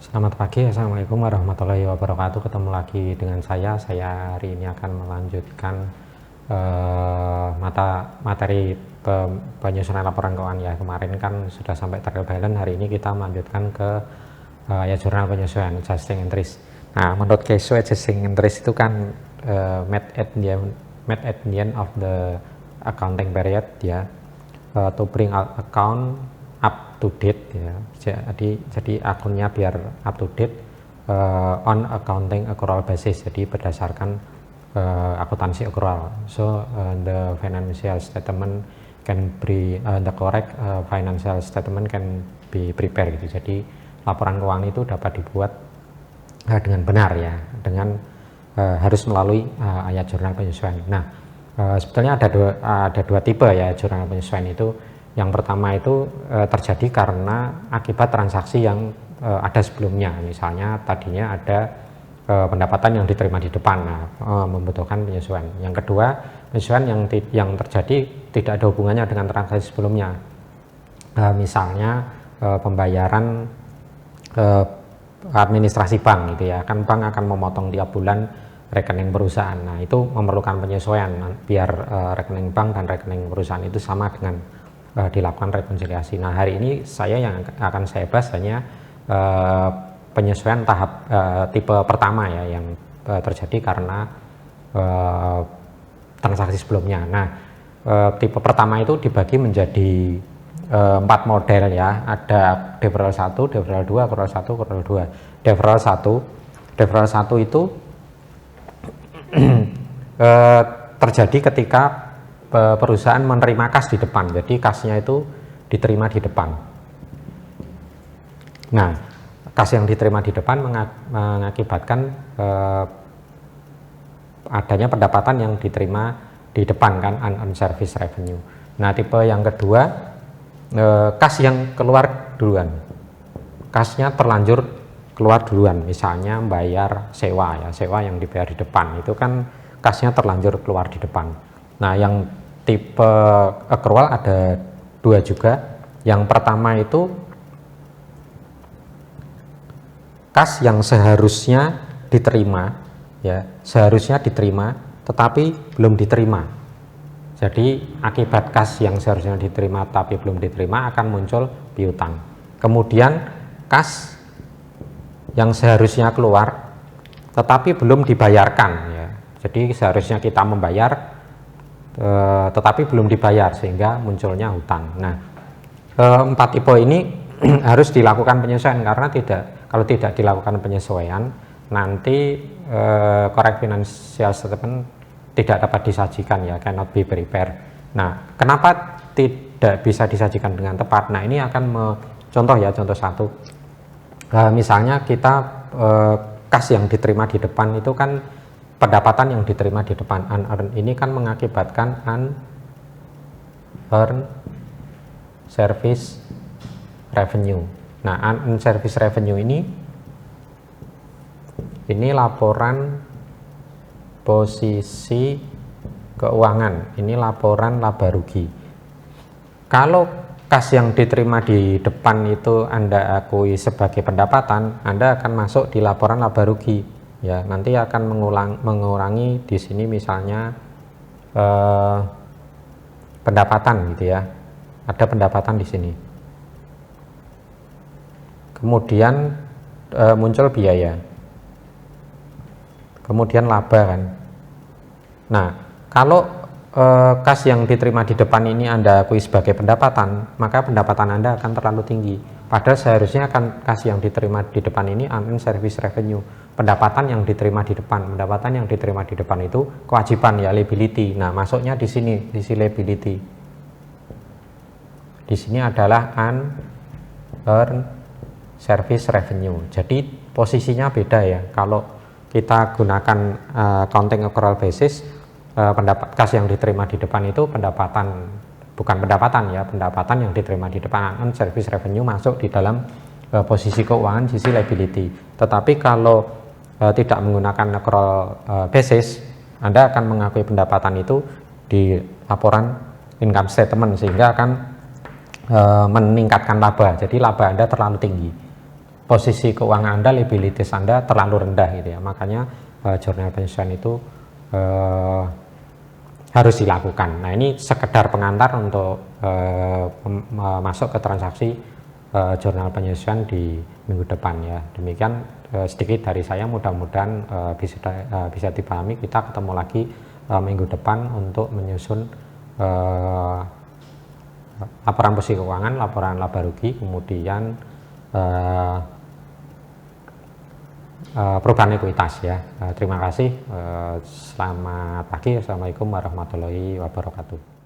Selamat pagi, Assalamualaikum warahmatullahi wabarakatuh. Ketemu lagi dengan saya hari ini akan melanjutkan materi penyusunan laporan keuangan ya. Kemarin kan sudah sampai trial balance, hari ini kita melanjutkan ke ya jurnal penyesuaian adjusting entries. Nah, menurut case adjusting entries itu kan made at the end of the accounting period ya, to bring account up to date ya. Jadi akunnya biar up to date on accounting accrual basis, jadi berdasarkan akuntansi accrual. So the financial statement can be the correct financial statement can be prepared gitu. Jadi laporan keuangan itu dapat dibuat dengan benar ya, dengan harus melalui ayat jurnal penyesuaian. Nah, sebetulnya ada dua tipe ya jurnal penyesuaian itu. Yang pertama itu terjadi karena akibat transaksi yang ada sebelumnya. Misalnya tadinya ada pendapatan yang diterima di depan, membutuhkan penyesuaian. Yang kedua, penyesuaian yang terjadi tidak ada hubungannya dengan transaksi sebelumnya. Misalnya pembayaran administrasi bank gitu ya, kan bank akan memotong tiap bulan rekening perusahaan. Nah, itu memerlukan penyesuaian biar rekening bank dan rekening perusahaan itu sama dengan dilakukan rekonsiliasi. Nah, hari ini yang akan saya bahas hanya penyesuaian tahap tipe pertama ya, yang terjadi karena transaksi sebelumnya. Nah, tipe pertama itu dibagi menjadi 4 model ya. Ada deferral 1, deferral 2, accrual 1, accrual 2. Deferral 1 itu terjadi ketika perusahaan menerima kas di depan, jadi kasnya itu diterima di depan. Nah, kas yang diterima di depan mengakibatkan adanya pendapatan yang diterima di depan kan, unearned service revenue. Nah, tipe yang kedua, kas yang keluar duluan, kasnya terlanjur keluar duluan, misalnya bayar sewa ya, sewa yang dibayar di depan itu kan kasnya terlanjur keluar di depan. Nah, yang tipe accrual ada 2 juga. Yang pertama itu kas yang seharusnya diterima ya, seharusnya diterima tetapi belum diterima. Jadi akibat kas yang seharusnya diterima tapi belum diterima akan muncul piutang. Kemudian kas yang seharusnya keluar tetapi belum dibayarkan ya. Jadi seharusnya kita membayar tetapi belum dibayar sehingga munculnya hutang. Nah, 4 tipe ini harus dilakukan penyesuaian, karena kalau tidak dilakukan penyesuaian nanti correct financial statement tidak dapat disajikan ya, cannot be prepared. Nah, kenapa tidak bisa disajikan dengan tepat? Nah, ini akan contoh satu. Misalnya kita kas yang diterima di depan itu kan pendapatan yang diterima di depan, unearned, ini kan mengakibatkan unearned service revenue. Nah, unearned service revenue ini laporan posisi keuangan, ini laporan laba rugi. Kalau kas yang diterima di depan itu Anda akui sebagai pendapatan, Anda akan masuk di laporan laba rugi. Ya, nanti akan mengurangi di sini misalnya pendapatan gitu ya. Ada pendapatan di sini. Kemudian muncul biaya. Kemudian laba kan. Nah, kalau kas yang diterima di depan ini Anda akui sebagai pendapatan, maka pendapatan Anda akan terlalu tinggi. Padahal seharusnya kas yang diterima di depan ini unearned service revenue. Pendapatan yang diterima di depan itu kewajiban ya, liability. Nah, masuknya di sini, sisi liability. Di sini adalah unearned service revenue. Jadi posisinya beda ya. Kalau kita gunakan accounting accrual basis, kas yang diterima di depan itu pendapatan, bukan pendapatan ya, pendapatan yang diterima di depan, unearned service revenue masuk di dalam posisi keuangan, sisi liability. Tetapi kalau tidak menggunakan accrual basis, Anda akan mengakui pendapatan itu di laporan income statement, sehingga akan meningkatkan laba. Jadi laba Anda terlalu tinggi. posisi keuangan Anda, liabilitas Anda terlalu rendah gitu ya. Makanya jurnal penyesuaian itu harus dilakukan. Nah, ini sekedar pengantar untuk masuk ke transaksi jurnal penyesuaian di minggu depan ya. Demikian sedikit dari saya, mudah-mudahan bisa dipahami. Kita ketemu lagi minggu depan untuk menyusun laporan posisi keuangan, laporan laba rugi, kemudian perubahan ekuitas ya. Terima kasih. Selamat pagi. Assalamualaikum warahmatullahi wabarakatuh.